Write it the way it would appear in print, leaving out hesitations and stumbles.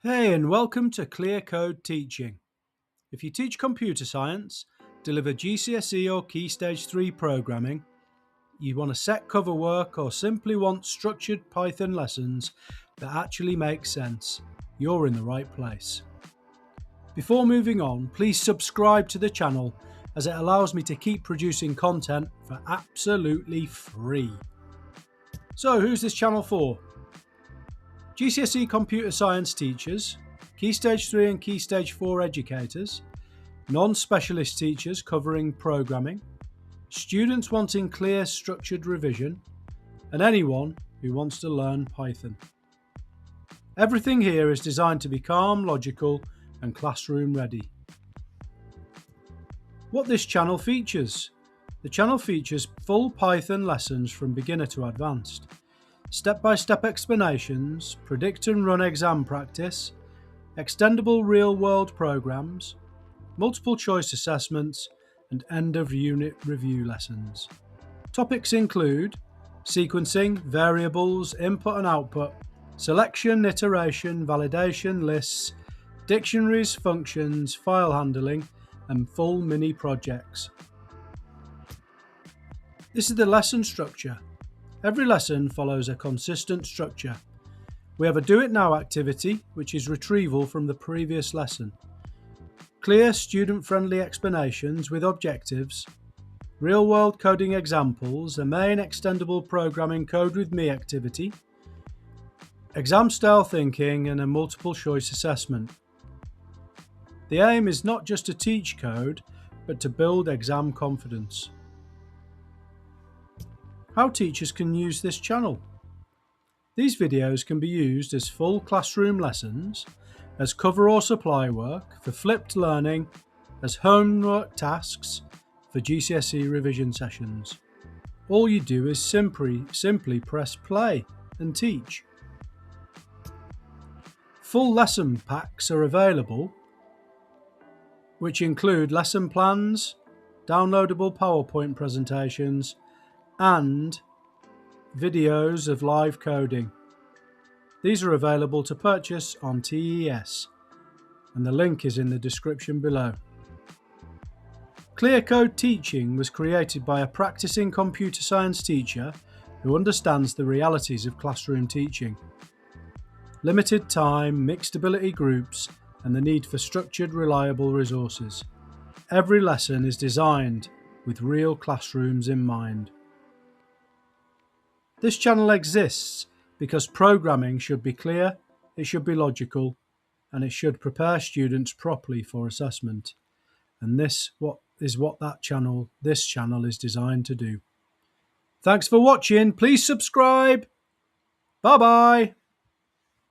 Hey, and welcome to Clear Code Teaching. If you teach computer science, deliver GCSE or Key Stage 3 programming, you want a set cover work, or simply want structured Python lessons that actually make sense, you're in the right place. Before moving on, please subscribe to the channel as it allows me to keep producing content for absolutely free. So, who's this channel for? GCSE Computer Science teachers, Key Stage 3 and Key Stage 4 educators, non-specialist teachers covering programming, students wanting clear structured revision, and anyone who wants to learn Python. Everything here is designed to be calm, logical, and classroom ready. What this channel features? The channel features full Python lessons from beginner to advanced, step-by-step explanations, predict and run exam practice, extendable real-world programs, multiple choice assessments, and end-of-unit review lessons. Topics include sequencing, variables, input and output, selection, iteration, validation, lists, dictionaries, functions, file handling, and full mini projects. This is the lesson structure. Every lesson follows a consistent structure. We have a Do It Now activity, which is retrieval from the previous lesson. Clear student-friendly explanations with objectives, real-world coding examples, a main extendable programming code with me activity, exam-style thinking, and a multiple choice assessment. The aim is not just to teach code, but to build exam confidence. How teachers can use this channel. These videos can be used as full classroom lessons, as cover or supply work, for flipped learning, as homework tasks, for GCSE revision sessions. All you do is simply press play and teach. Full lesson packs are available, which include lesson plans, downloadable PowerPoint presentations, and videos of live coding. These are available to purchase on TES, and the link is in the description below. Clear Code Teaching was created by a practicing computer science teacher who understands the realities of classroom teaching. Limited time, mixed ability groups, and the need for structured, reliable resources. Every lesson is designed with real classrooms in mind. This channel exists because programming should be clear, it should be logical, and it should prepare students properly for assessment. And this is what this channel is designed to do. Thanks for watching. Please subscribe. Bye bye.